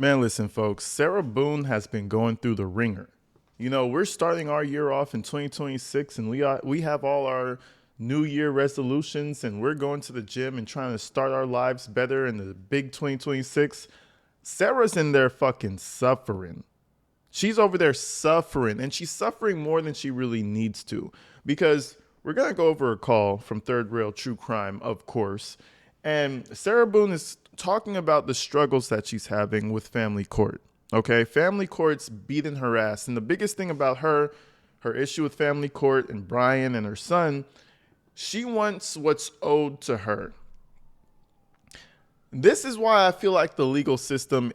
Man, listen, folks. Sarah Boone has been going through the ringer. You know, we're starting our year off in 2026, and we have all our New Year resolutions, and we're going to the gym and trying to start our lives better in the big 2026. Sarah's in there fucking suffering. She's over there suffering, and she's suffering more than she really needs to, because we're gonna go over a call from Third Rail True Crime, of course, and Sarah Boone is talking about the struggles that she's having with family court. Okay, family court's beating her ass, and the biggest thing about her issue with family court and Brian and her son, she wants what's owed to her. This is why I feel like the legal system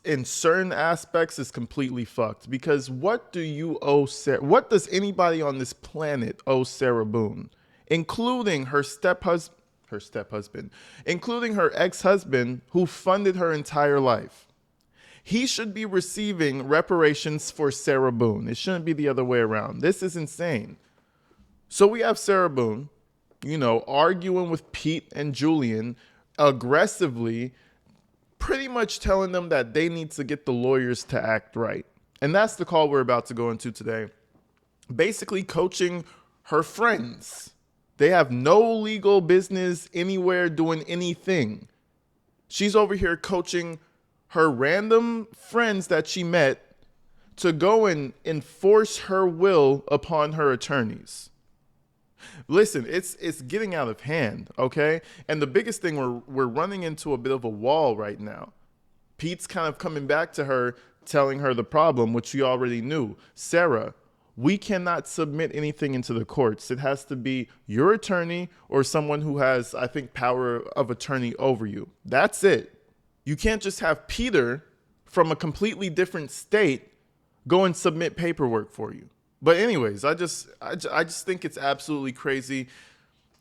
in certain aspects is completely fucked, because what do you owe Sarah? What does anybody on this planet owe Sarah Boone, including her step husband, including her ex-husband who funded her entire life? He should be receiving reparations for Sarah Boone. It shouldn't be the other way around. This is insane. So we have Sarah Boone, arguing with Pete and Julian aggressively, pretty much telling them that they need to get the lawyers to act right. And that's the call we're about to go into today. Basically, coaching her friends. They have no legal business anywhere doing anything. She's over here coaching her random friends that she met to go and enforce her will upon her attorneys. Listen, it's getting out of hand, okay? And the biggest thing, we're running into a bit of a wall right now. Pete's kind of coming back to her, telling her the problem, which we already knew. Sarah, we cannot submit anything into the courts. It has to be your attorney or someone who has, I think, power of attorney over you. That's it. You can't just have Peter from a completely different state go and submit paperwork for you. But anyways, I just think it's absolutely crazy.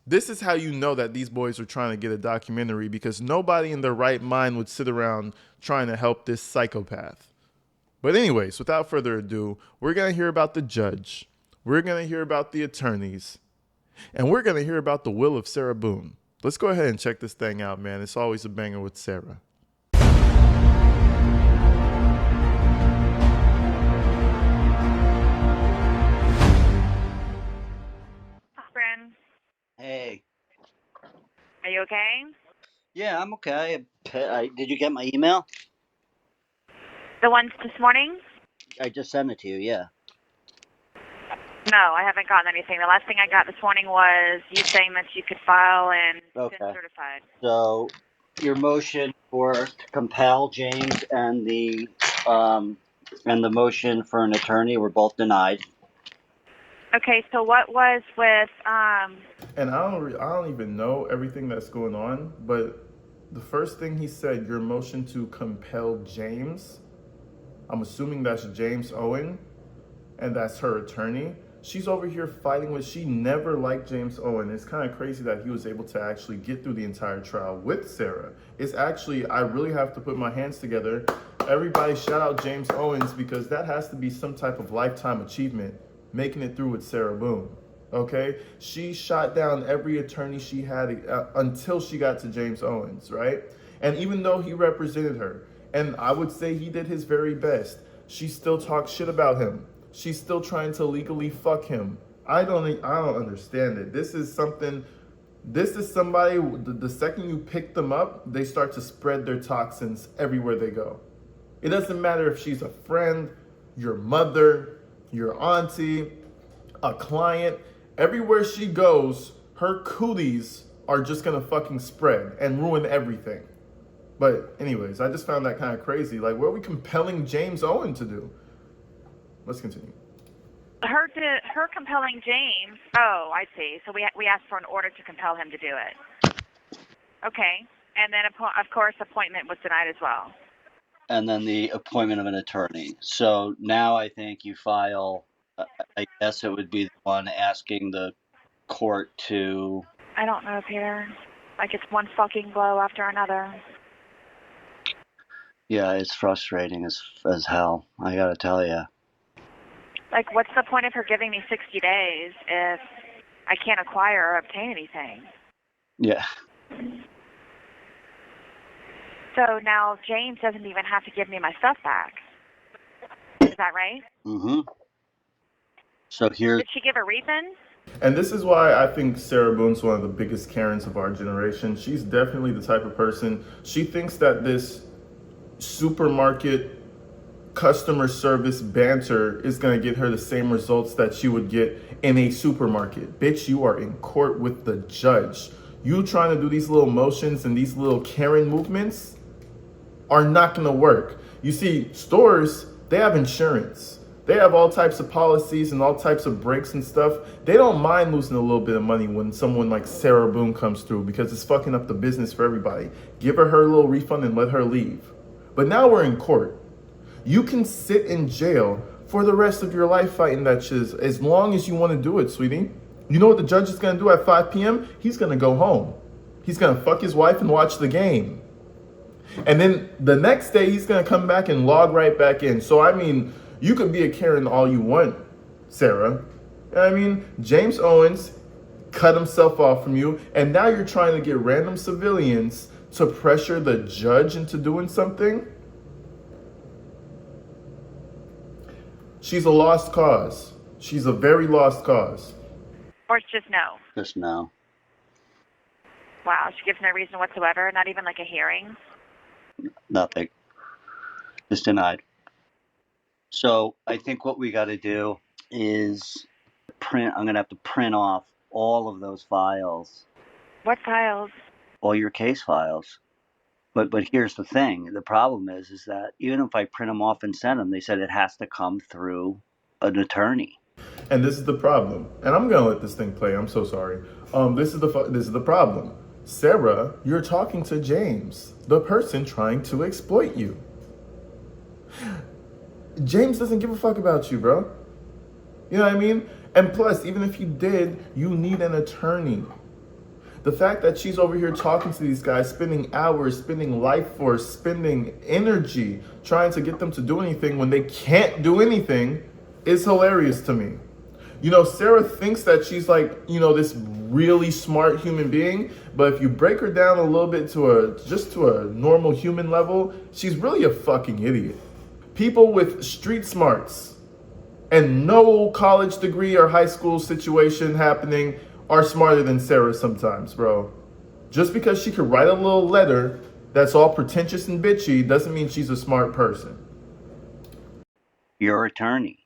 This is how you know that these boys are trying to get a documentary, because nobody in their right mind would sit around trying to help this psychopath. But anyways, without further ado, we're going to hear about the judge. We're going to hear about the attorneys. And we're going to hear about the will of Sarah Boone. Let's go ahead and check this thing out, man. It's always a banger with Sarah. Bryn, Hey. are you okay? Yeah, I'm okay. Did you get my email? The ones this morning? I just sent it to you, yeah. No, I haven't gotten anything. The last thing I got this morning was you saying that you could file and send Okay. certified. So your motion to compel James and the motion for an attorney were both denied. Okay, so what was with And I don't even know everything that's going on, but the first thing he said, your motion to compel James, I'm assuming that's James Owen, and that's her attorney. She's over here fighting with, she never liked James Owen. It's kind of crazy that he was able to actually get through the entire trial with Sarah. It's actually, I really have to put my hands together. Everybody shout out James Owens, because that has to be some type of lifetime achievement, making it through with Sarah Boone. Okay? She shot down every attorney she had until she got to James Owens, right? And even though he represented her, and I would say he did his very best, she still talks shit about him. She's still trying to legally fuck him. I don't understand it. This is somebody, the second you pick them up, they start to spread their toxins everywhere they go. It doesn't matter if she's a friend, your mother, your auntie, a client. Everywhere she goes, her cooties are just gonna fucking spread and ruin everything. But anyways, I just found that kind of crazy. Like, what are we compelling James Owen to do? Let's continue. her compelling James? Oh, I see. So we asked for an order to compel him to do it. Okay, and then of course appointment was denied as well. And then the appointment of an attorney. So now I think you file, I guess it would be the one asking the court to... I don't know, Peter. Like, it's one fucking blow after another. Yeah, it's frustrating as hell, I gotta tell you. Like, what's the point of her giving me 60 days if I can't acquire or obtain anything? Yeah. So now James doesn't even have to give me my stuff back. Is that right? Mm-hmm. So here's Did she give a reason? And this is why I think Sarah Boone's one of the biggest Karens of our generation. She's definitely the type of person, she thinks that this supermarket customer service banter is going to get her the same results that she would get in a supermarket. Bitch, you are in court with the judge. You trying to do these little motions and these little Karen movements are not going to work. You see, stores, they have insurance. They have all types of policies and all types of breaks and stuff. They don't mind losing a little bit of money when someone like Sarah Boone comes through because it's fucking up the business for everybody. Give her her little refund and let her leave. But now we're in court. You can sit in jail for the rest of your life fighting that shit as long as you want to do it, sweetie. You know what the judge is going to do at 5 p.m.? He's going to go home. He's going to fuck his wife and watch the game. And then the next day, he's going to come back and log right back in. So, I mean, you could be a Karen all you want, Sarah. I mean, James Owens cut himself off from you, and now you're trying to get random civilians to pressure the judge into doing something? She's a lost cause. She's a very lost cause. Or it's just no? just now. Wow, she gives no reason whatsoever, not even like a hearing? Nothing. Just denied. So I think what we got to do is print. I'm going to have to print off all of those files, What files? all your case files. But here's the thing. The problem is that even if I print them off and send them, they said it has to come through an attorney. And this is the problem. And I'm gonna let this thing play. I'm so sorry. This is the problem. Sarah, you're talking to James, the person trying to exploit you. James doesn't give a fuck about you, bro. You know what I mean? And plus, even if he did, you need an attorney. The fact that she's over here talking to these guys, spending hours, spending life force, spending energy, trying to get them to do anything when they can't do anything is hilarious to me. You know, Sarah thinks that she's like, you know, this really smart human being, but if you break her down a little bit to a normal human level, she's really a fucking idiot. People with street smarts and no college degree or high school situation happening are smarter than Sarah sometimes, bro. Just because she could write a little letter that's all pretentious and bitchy doesn't mean she's a smart person. Your attorney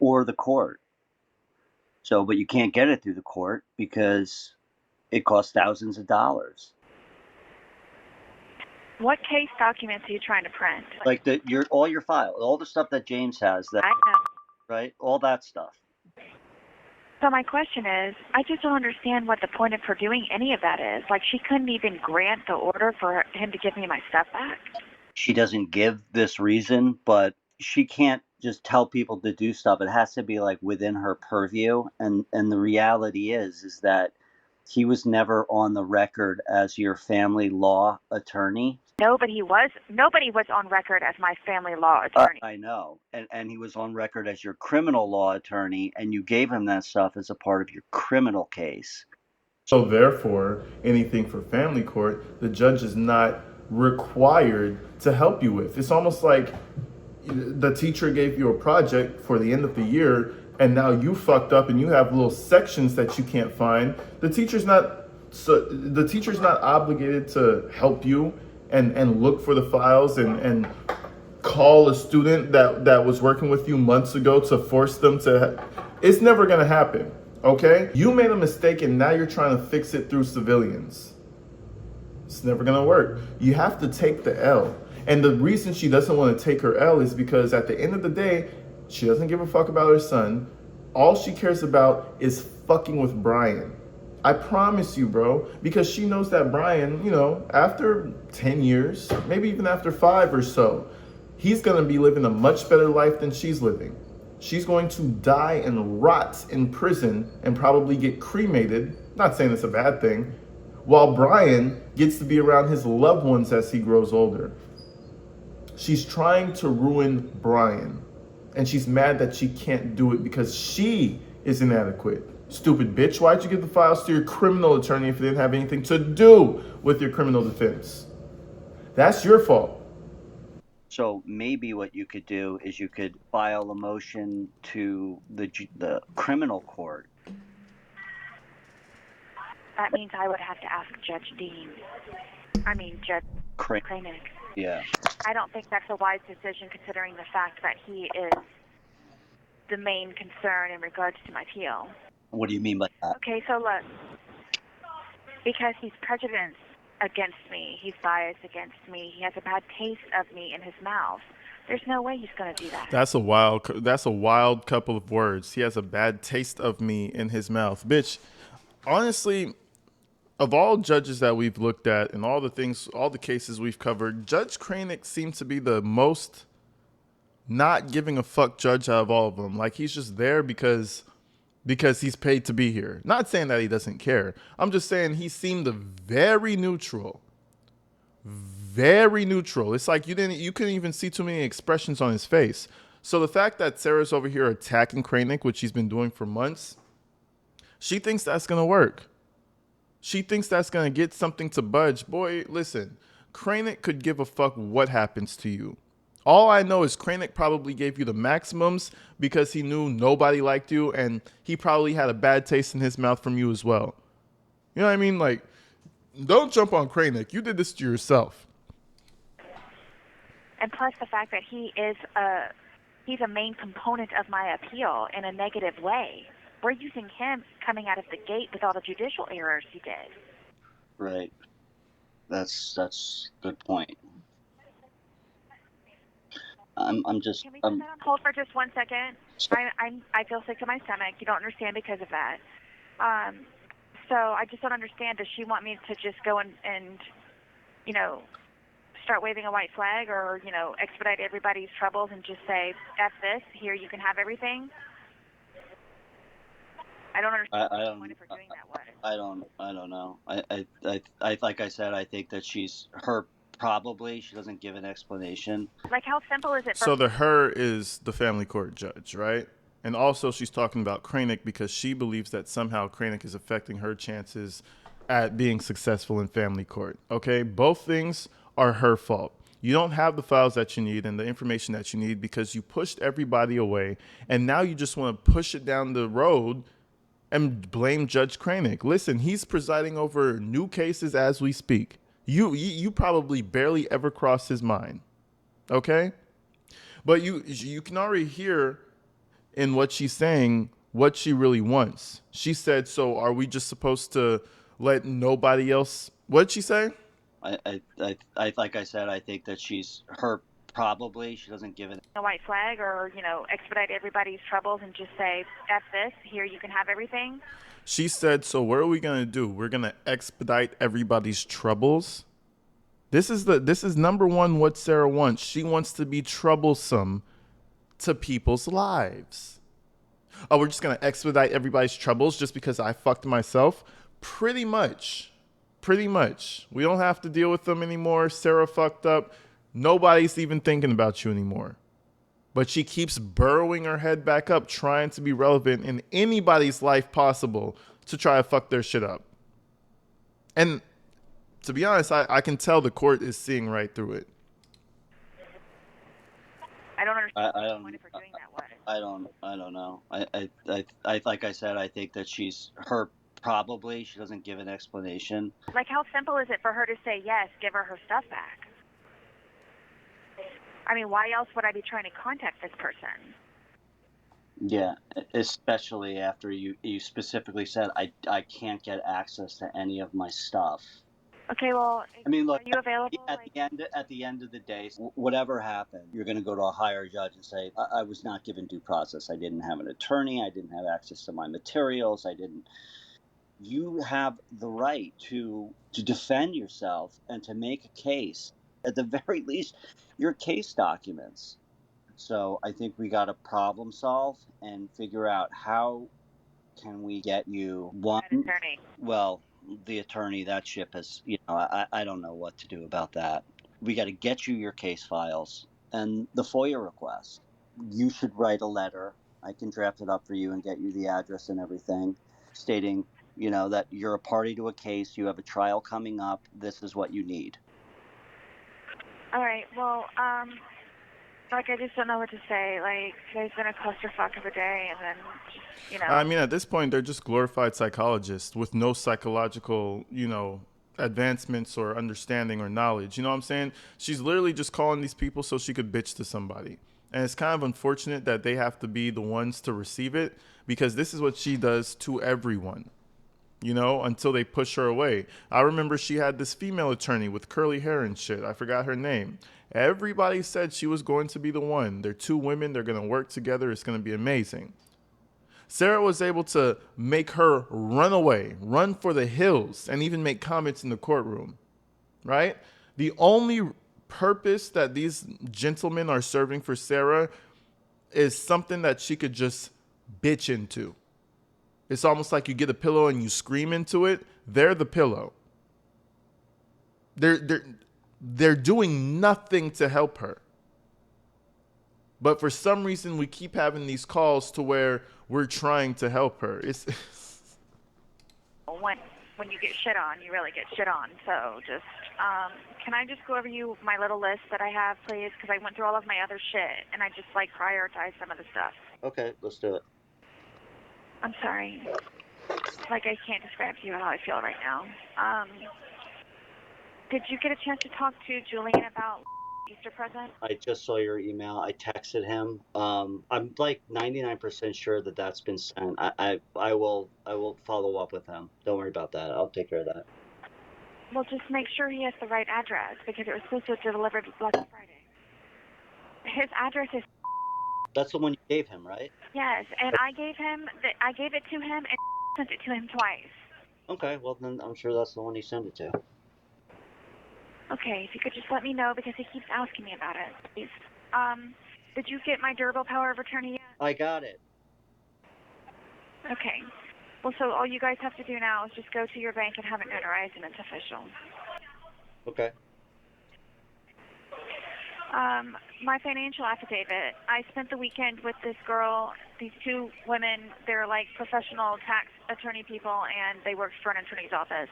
or the court. So, but you can't get it through the court because it costs thousands of dollars. What case documents are you trying to print? Like all your files, all the stuff that James has, that I know. right, all that stuff. So my question is, I just don't understand what the point of her doing any of that is. Like, she couldn't even grant the order for him to give me my stuff back? She doesn't give this reason, but she can't just tell people to do stuff. It has to be like within her purview. And the reality is that he was never on the record as your family law attorney. Nobody was on record as my family law attorney. I know. And he was on record as your criminal law attorney, and you gave him that stuff as a part of your criminal case. So therefore, anything for family court, the judge is not required to help you with. It's almost like the teacher gave you a project for the end of the year, and now you fucked up and you have little sections that you can't find. The teacher's not obligated to help you and look for the files and call a student that was working with you months ago to force them to. It's never gonna happen, okay? You made a mistake and now you're trying to fix it through civilians. It's never gonna work. You have to take the L. And the reason she doesn't want to take her L is because at the end of the day, she doesn't give a fuck about her son. All she cares about is fucking with Brian. I promise you, bro, because she knows that Brian, you know, after 10 years, maybe even after 5 or so, he's going to be living a much better life than she's living. She's going to die and rot in prison and probably get cremated. Not saying it's a bad thing. While Brian gets to be around his loved ones as he grows older. She's trying to ruin Brian. And she's mad that she can't do it because she is inadequate. Stupid bitch, why'd you give the files to your criminal attorney if it didn't have anything to do with your criminal defense? That's your fault. So maybe what you could do is you could file a motion to the criminal court. That means I would have to ask Judge Kraynick. Yeah. I don't think that's a wise decision considering the fact that he is the main concern in regards to my appeal. What do you mean by that? Okay, so look, because he's prejudiced against me, he's biased against me, he has a bad taste of me in his mouth. There's no way he's going to do that. That's a wild couple of words. He has a bad taste of me in his mouth. Bitch, honestly, of all judges that we've looked at and all the cases we've covered, Judge Kraynick seems to be the most not giving a fuck judge out of all of them. Like, he's just there because he's paid to be here. Not saying that he doesn't care. I'm just saying he seemed very neutral. Very neutral. It's like you couldn't even see too many expressions on his face. So the fact that Sarah's over here attacking Kraynick, which she's been doing for months, she thinks that's gonna work. She thinks that's gonna get something to budge. Boy, listen, Kraynick could give a fuck what happens to you. All I know is Kraynick probably gave you the maximums because he knew nobody liked you, and he probably had a bad taste in his mouth from you as well. You know what I mean? Like, don't jump on Kraynick. You did this to yourself. And plus the fact that he's a main component of my appeal in a negative way. We're using him coming out of the gate with all the judicial errors he did. Right. That's a good point. I'm just. Can we put that on hold for just 1 second? I feel sick to my stomach. You don't understand because of that. So I just don't understand. Does she want me to just go and start waving a white flag, or expedite everybody's troubles and just say, F this, here you can have everything? I don't understand I don't. the point of her doing that way. I don't know. I like I said, I think that probably she doesn't give an explanation. Like, how simple is it for... So the her is the family court judge, right? And also she's talking about Kraynick because she believes that somehow Kraynick is affecting her chances at being successful in family court. Okay, both things are her fault. You don't have the files that you need and the information that you need because you pushed everybody away, and now you just want to push it down the road and blame Judge Kraynick. Listen, he's presiding over new cases as we speak. You probably barely ever crossed his mind, okay? But you can already hear in what she's saying what she really wants. She said, "So are we just supposed to let nobody else?" What'd she say? I like I said, I think that she doesn't give it a white flag, or expedite everybody's troubles and just say, F this, here you can have everything. She said, "So what are we gonna do? We're gonna expedite everybody's troubles." This is number one what Sarah wants. She wants to be troublesome to people's lives. Oh, we're just gonna expedite everybody's troubles just because I fucked myself? Pretty much. We don't have to deal with them anymore. Sarah fucked up. Nobody's even thinking about you anymore. But she keeps burrowing her head back up, trying to be relevant in anybody's life possible to try to fuck their shit up. And to be honest, I can tell the court is seeing right through it. I don't understand the point of her doing that way. I don't know. I like I said, I think that she doesn't give an explanation. Like, how simple is it for her to say yes, give her stuff back? I mean, why else would I be trying to contact this person? Yeah, especially after you specifically said I can't get access to any of my stuff. Okay, well, I mean, look, are you available? At the end of the day, whatever happened, you're going to go to a higher judge and say, I was not given due process. I didn't have an attorney. I didn't have access to my materials. You have the right to defend yourself and to make a case. At the very least, your case documents. So I think we got to problem solve and figure out how can we get you one attorney. Well, the attorney, that ship has, I don't know what to do about that. We got to get you your case files and the FOIA request. You should write a letter. I can draft it up for you and get you the address and everything, stating, that you're a party to a case, you have a trial coming up, this is what you need. All right. Well, like I just don't know what to say. Like today's been a clusterfuck of a day, and then just I mean, at this point, they're just glorified psychologists with no psychological, advancements or understanding or knowledge. You know what I'm saying? She's literally just calling these people so she could bitch to somebody. And it's kind of unfortunate that they have to be the ones to receive it because this is what she does to everyone, until they push her away. I remember she had this female attorney with curly hair and shit. I forgot her name. Everybody said she was going to be the one. They're two women. They're going to work together. It's going to be amazing. Sarah was able to make her run away, run for the hills, and even make comments in the courtroom, right? The only purpose that these gentlemen are serving for Sarah is something that she could just bitch into. It's almost like you get a pillow and you scream into it. They're the pillow. They're doing nothing to help her. But for some reason, we keep having these calls to where we're trying to help her. It's when you get shit on, you really get shit on. So just, can I just go over my little list that I have, please? Because I went through all of my other shit, and I just prioritized some of the stuff. Okay, let's do it. I'm sorry. Like I can't describe to you how I feel right now. Did you get a chance to talk to Julian about Easter present? I just saw your email. I texted him. I'm like 99% sure that that's been sent. I will follow up with him. Don't worry about that. I'll take care of that. Well, just make sure he has the right address because it was supposed to be delivered Black Friday. His address is. That's the one you gave him, right? Yes, and I gave it to him and sent it to him twice. Okay, well then I'm sure that's the one he sent it to. Okay, if you could just let me know because he keeps asking me about it, please. Did you get my durable power of attorney yet? I got it. Okay. Well, so all you guys have to do now is just go to your bank and have it notarized, and it's official. Okay. My financial affidavit. I spent the weekend with this girl, these two women. They're like professional tax attorney people, and they worked for an attorney's office.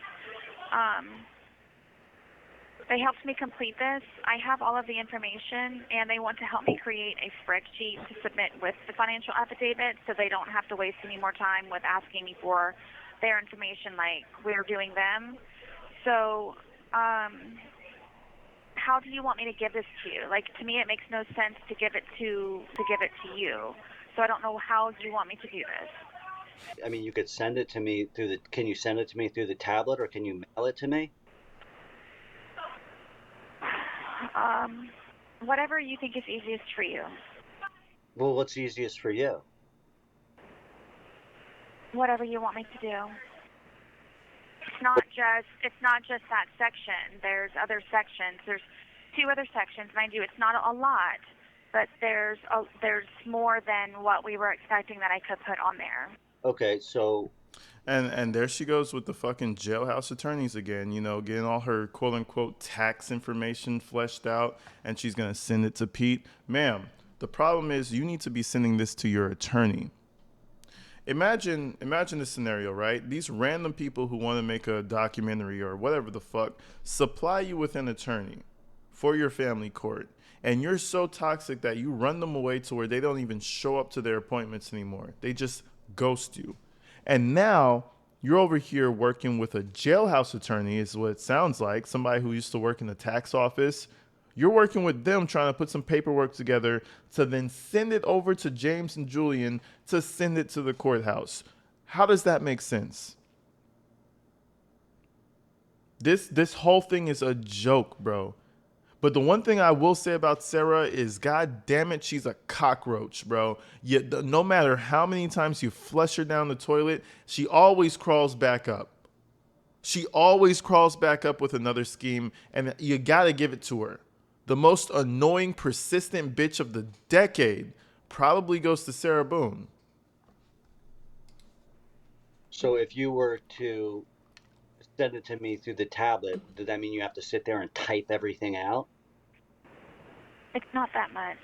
They helped me complete this. I have all of the information, and they want to help me create a spreadsheet to submit with the financial affidavit so they don't have to waste any more time with asking me for their information like we're doing them. So, how do you want me to give this to you? Like, to me, it makes no sense to give it to you. So I don't know how you want me to do this. I mean, you could send it to me can you send it to me through the tablet or can you mail it to me? Whatever you think is easiest for you. Well, what's easiest for you? Whatever you want me to do. It's not just that section. There's other sections. There's 2 other sections, mind you. It's not a lot, but there's more than what we were expecting that I could put on there. Okay, so. And there she goes with the fucking jailhouse attorneys again, getting all her quote unquote tax information fleshed out, and she's gonna send it to Pete. Ma'am, the problem is you need to be sending this to your attorney. Imagine this scenario, right? These random people who want to make a documentary or whatever the fuck supply you with an attorney for your family court. And you're so toxic that you run them away to where they don't even show up to their appointments anymore. They just ghost you. And now you're over here working with a jailhouse attorney, is what it sounds like, somebody who used to work in the tax office. You're working with them trying to put some paperwork together to then send it over to James and Julian to send it to the courthouse. How does that make sense? This whole thing is a joke, bro. But the one thing I will say about Sarah is, god damn it, she's a cockroach, bro. Yet no matter how many times you flush her down the toilet, she always crawls back up. She always crawls back up with another scheme, and you gotta give it to her. The most annoying, persistent bitch of the decade probably goes to Sarah Boone. So if you were to send it to me through the tablet, does that mean you have to sit there and type everything out? It's not that much.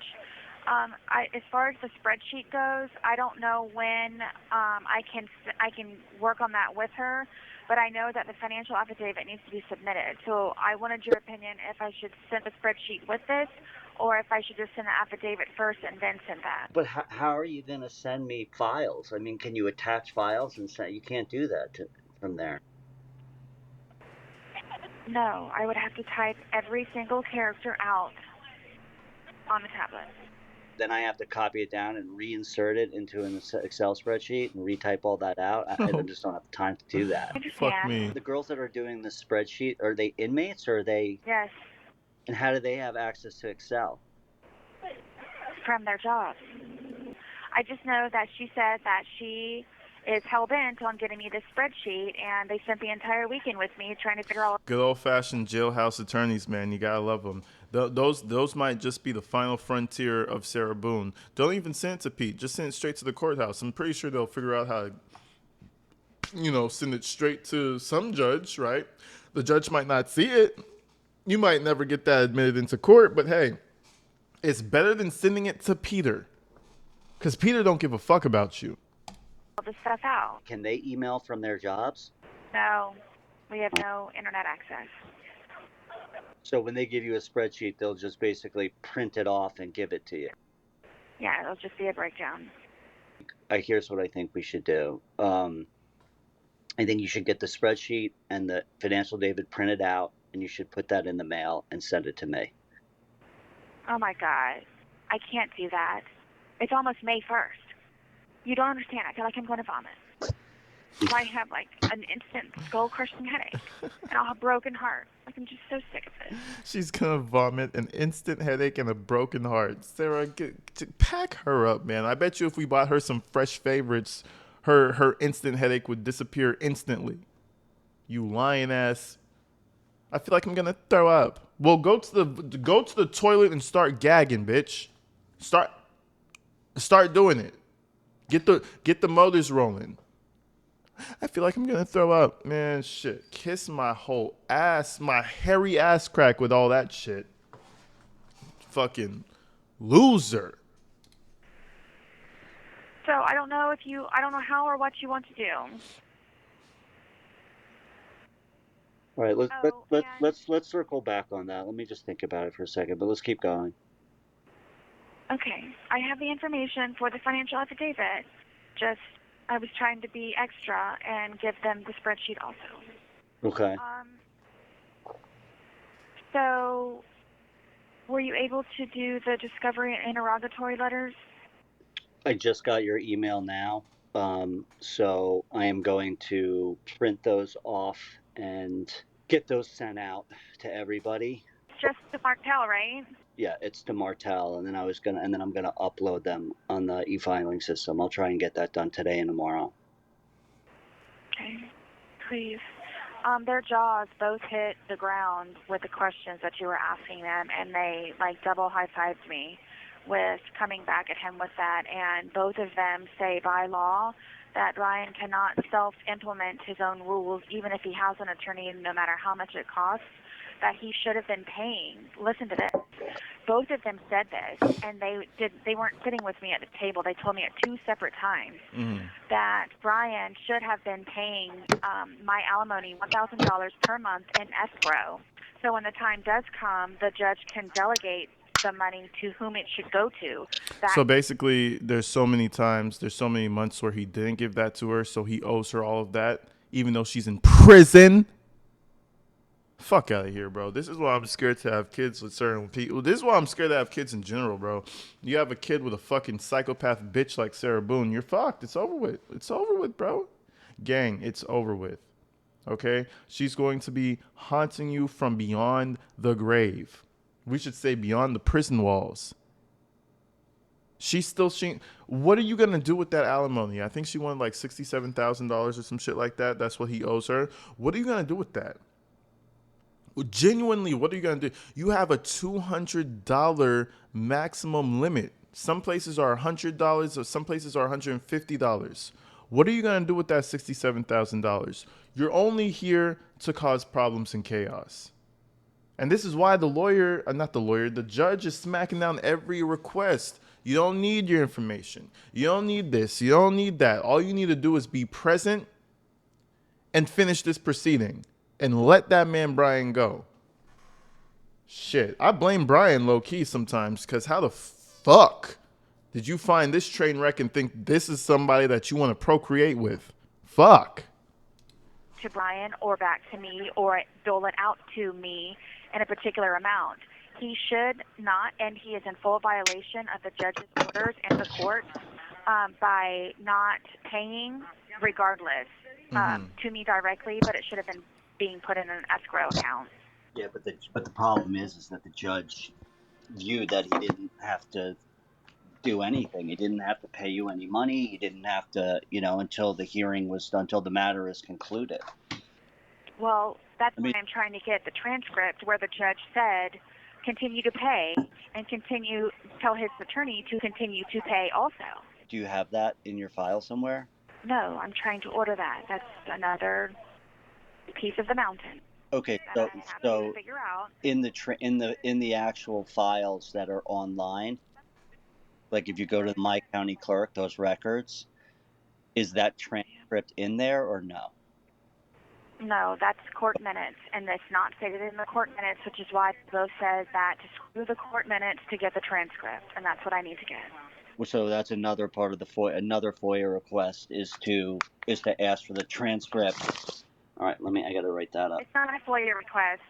As far as the spreadsheet goes, I don't know when I can work on that with her, but I know that the financial affidavit needs to be submitted. So I wanted your opinion if I should send the spreadsheet with this, or if I should just send the affidavit first and then send that. But how are you going to send me files? I mean, can you attach files and send? You can't do that from there. No, I would have to type every single character out on the tablet. Then I have to copy it down and reinsert it into an Excel spreadsheet and retype all that out. I just don't have time to do that. Fuck me. The girls that are doing the spreadsheet, are they inmates or are they? Yes. And how do they have access to Excel? From their jobs. I just know that she said that she is hell-bent on getting me this spreadsheet, and they spent the entire weekend with me trying to figure out. Good old-fashioned jailhouse attorneys, man. You gotta love them. Those might just be the final frontier of Sarah Boone. Don't even send it to Pete. Just send it straight to the courthouse. I'm pretty sure they'll figure out how to, send it straight to some judge, right? The judge might not see it. You might never get that admitted into court, but hey, it's better than sending it to Peter. Because Peter don't give a fuck about you. All this stuff out. Can they email from their jobs? No, we have no internet access. So when they give you a spreadsheet, they'll just basically print it off and give it to you. Yeah, it'll just be a breakdown. Here's what I think we should do. I think you should get the spreadsheet and the financial affidavit printed out, and you should put that in the mail and send it to me. Oh my God, I can't do that. It's almost May 1st. You don't understand. I feel like I'm going to vomit. I have like an instant skull-crushing headache, and I'll have a broken heart. Like, I'm just so sick of it. She's gonna vomit, an instant headache, and a broken heart. Sarah, pack her up, man. I bet you if we bought her some fresh favorites, her instant headache would disappear instantly. You lying ass. I feel like I'm gonna throw up. Well, go to the toilet and start gagging, bitch. Start doing it. Get the motors rolling. I feel like I'm gonna throw up. Man, shit. Kiss my whole ass, my hairy ass crack with all that shit. Fucking loser. So I don't know how or what you want to do. All right, let's circle back on that. Let me just think about it for a second, but let's keep going. Okay, I have the information for the financial affidavit. Just, I was trying to be extra and give them the spreadsheet also. Okay. So, were you able to do the discovery and interrogatory letters? I just got your email now, so I am going to print those off and get those sent out to everybody. Just to Martel, right? Yeah, it's to Martel, and then I'm gonna upload them on the e-filing system. I'll try and get that done today and tomorrow. Okay, please. Their jaws both hit the ground with the questions that you were asking them, and they double high-fived me with coming back at him with that. And both of them say by law that Brian cannot self-implement his own rules, even if he has an attorney, no matter how much it costs, that he should have been paying. Listen to this. Both of them said this, and they weren't sitting with me at the table. They told me at two separate times that Brian should have been paying my alimony $1,000 per month in escrow. So when the time does come, the judge can delegate the money to whom it should go to. So basically, there's so many months where he didn't give that to her, so he owes her all of that, even though she's in prison. Fuck out of here, bro. This is why I'm scared to have kids with certain people. This is why I'm scared to have kids in general, bro. You have a kid with a fucking psychopath bitch like Sarah Boone, you're fucked. It's over with. It's over with, bro. Gang, it's over with. Okay? She's going to be haunting you from beyond the grave. We should say beyond the prison walls. What are you going to do with that alimony? I think she wanted like $67,000 or some shit like that. That's what he owes her. What are you going to do with that? Genuinely, what are you going to do? You have a $200 maximum limit. Some places are $100 or some places are $150. What are you going to do with that $67,000? You're only here to cause problems and chaos. And this is why the judge is smacking down every request. You don't need your information. You don't need this. You don't need that. All you need to do is be present and finish this proceeding and let that man Brian go. Shit, I blame Brian low key sometimes, because how the fuck did you find this train wreck and think this is somebody that you want to procreate with? Fuck. To Brian or back to me or dole it out to me in a particular amount. He should not, and he is in full violation of the judge's orders and the court by not paying regardless to me directly, but it should have been being put in an escrow account. Yeah, but the problem is that the judge viewed that he didn't have to do anything. He didn't have to pay you any money. He didn't have to, until the hearing was done, until the matter is concluded. Well, that's why I'm trying to get the transcript where the judge said continue to pay and tell his attorney to continue to pay also. Do you have that in your file somewhere? No, I'm trying to order that. That's another piece of the mountain. Okay, so in the actual files that are online, like if you go to the My County Clerk, those records, is that transcript in there or no? No, that's court minutes, and it's not stated in the court minutes, which is why both says that to screw the court minutes to get the transcript, and that's what I need to get. So that's another part of the another FOIA request is to ask for the transcript. All right, I gotta write that up. It's not a FOIA request.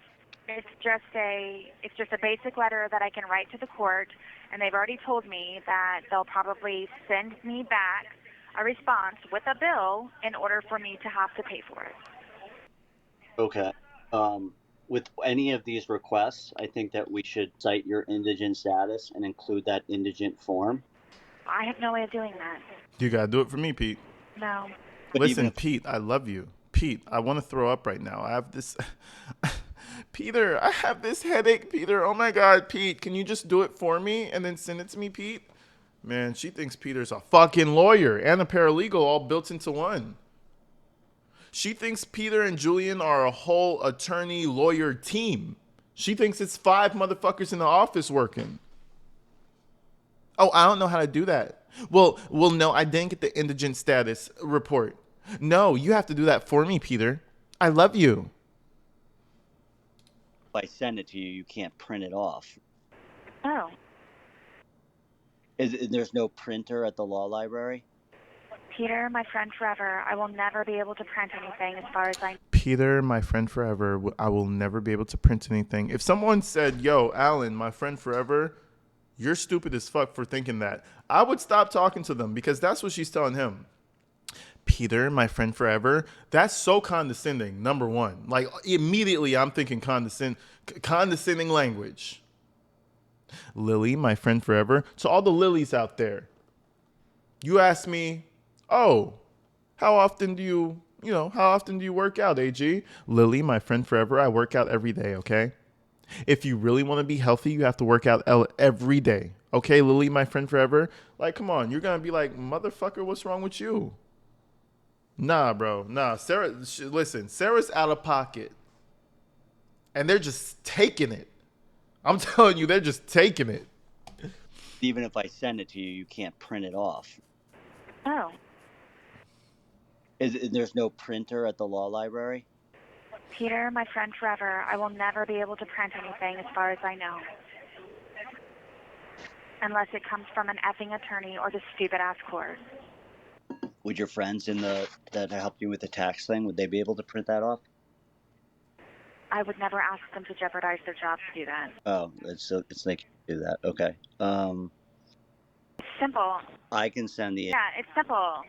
It's just a basic letter that I can write to the court, and they've already told me that they'll probably send me back a response with a bill in order for me to have to pay for it. Okay. With any of these requests, I think that we should cite your indigent status and include that indigent form. I have no way of doing that. You gotta do it for me, Pete. No. Listen, Pete, I love you. Pete, I want to throw up right now. I have this... Peter, I have this headache, Peter. Oh my God, Pete, can you just do it for me and then send it to me, Pete? Man, she thinks Peter's a fucking lawyer and a paralegal all built into one. She thinks Peter and Julian are a whole attorney lawyer team. She thinks it's 5 motherfuckers in the office working. Oh, I don't know how to do that. Well, no, I didn't get the indigent status report. No, you have to do that for me, Peter. I love you. If I send it to you, you can't print it off. Oh. There's no printer at the law library? Peter, my friend forever, I will never be able to print anything as far as I know. Peter, my friend forever, I will never be able to print anything. If someone said, yo, Alan, my friend forever, you're stupid as fuck for thinking that, I would stop talking to them, because that's what she's telling him. Peter, my friend forever, that's so condescending, number one. Like, immediately I'm thinking condescending language. Lily, my friend forever. To all the Lilies out there, you ask me, oh, how often do you work out, AG? Lily, my friend forever, I work out every day, okay? If you really want to be healthy, you have to work out every day. Okay, Lily, my friend forever? Like, come on, you're going to be like, motherfucker, what's wrong with you? Nah, bro, nah. Listen, Sarah's out of pocket. And they're just taking it. I'm telling you, they're just taking it. Even if I send it to you, you can't print it off. Oh. There's no printer at the law library? Peter, my friend forever, I will never be able to print anything as far as I know. Unless it comes from an effing attorney or the stupid-ass court. Would your friends that helped you with the tax thing, would they be able to print that off? I would never ask them to jeopardize their job to do that. Oh, it's they can do that. Okay. It's simple. I can send the... Yeah, it's simple.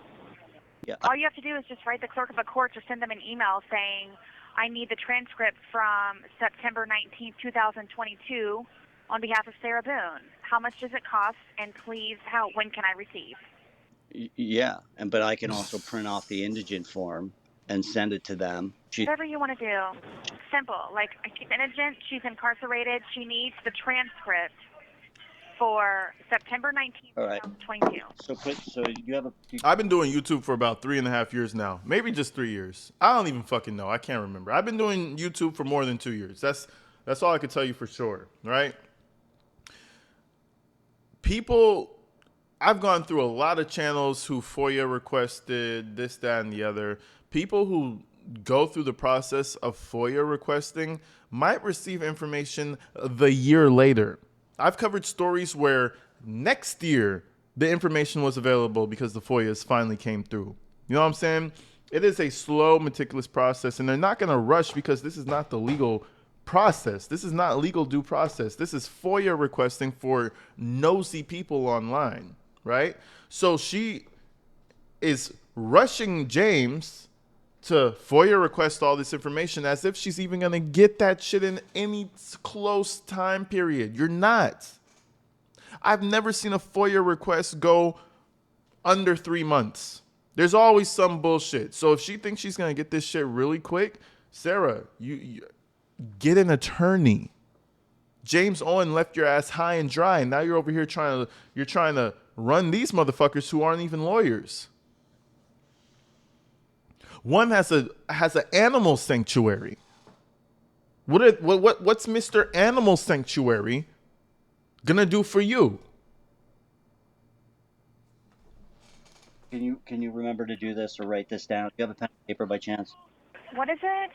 Yeah. All you have to do is just write the clerk of a court or send them an email saying, I need the transcript from September 19th, 2022 on behalf of Sarah Boone. How much does it cost? And please, when can I receive? Yeah, but I can also print off the indigent form and send it to them. Whatever you want to do. Simple. Like, she's indigent, she's incarcerated, she needs the transcript for September 19th, 2022. So you have I've been doing YouTube for about 3.5 years now. Maybe just 3 years. I don't even fucking know. I can't remember. I've been doing YouTube for more than 2 years. That's all I can tell you for sure, right? People I've gone through a lot of channels who FOIA requested this, that, and the other. People who go through the process of FOIA requesting might receive information the year later. I've covered stories where next year the information was available because the FOIAs finally came through. You know what I'm saying? It is a slow, meticulous process, and they're not going to rush because this is not the legal process. This is not legal due process. This is FOIA requesting for nosy people online, right? So she is rushing James to FOIA request all this information as if she's even going to get that shit in any close time period. You're not. I've never seen a FOIA request go under 3 months. There's always some bullshit. So if she thinks she's going to get this shit really quick, Sarah, you get an attorney. James Owen left your ass high and dry, and now you're over here trying to run these motherfuckers who aren't even lawyers. One has an animal sanctuary. What's Mr. Animal Sanctuary gonna do for you? Can you remember to do this or write this down? Do you have a pen and paper by chance? What is it?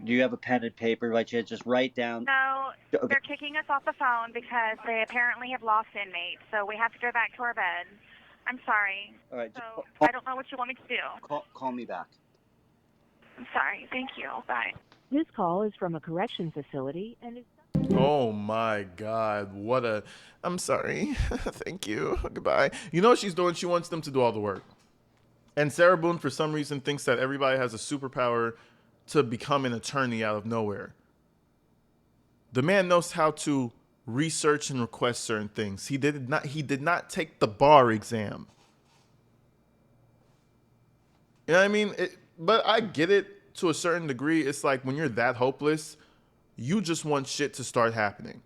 Do you have a pen and paper by chance? Just write down. No, Okay. they're kicking us off the phone because they apparently have lost inmates, so we have to go back to our bed. I'm sorry. All right. So I don't know what you want me to do. Call me back. I'm sorry. Thank you. Bye. This call is from a correction facility and is... Oh my God, I'm sorry. Thank you. Goodbye. You know what she's doing? She wants them to do all the work. And Sarah Boone, for some reason, thinks that everybody has a superpower to become an attorney out of nowhere. The man knows how to research and request certain things. He did not take the bar exam. You know what I mean? But I get it to a certain degree. It's like when you're that hopeless, you just want shit to start happening.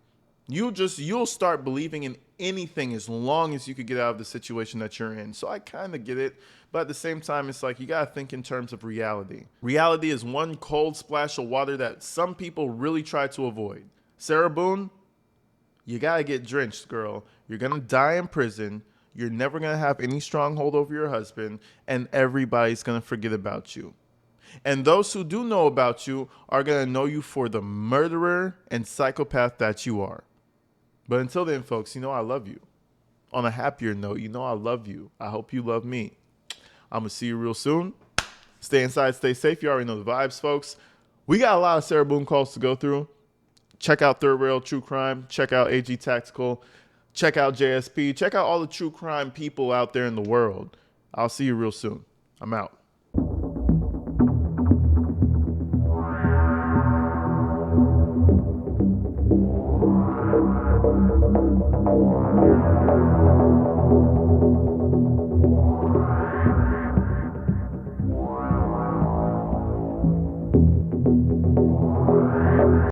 You'll start believing in anything as long as you could get out of the situation that you're in. So I kind of get it. But at the same time, it's like you got to think in terms of reality. Reality is one cold splash of water that some people really try to avoid. Sarah Boone, you got to get drenched, girl. You're going to die in prison. You're never going to have any stronghold over your husband. And everybody's going to forget about you. And those who do know about you are going to know you for the murderer and psychopath that you are. But until then, folks, you know I love you. On a happier note, you know I love you. I hope you love me. I'm going to see you real soon. Stay inside, stay safe. You already know the vibes, folks. We got a lot of Sarah Boone calls to go through. Check out Third Rail True Crime. Check out AG Tactical. Check out JSP. Check out all the true crime people out there in the world. I'll see you real soon. I'm out.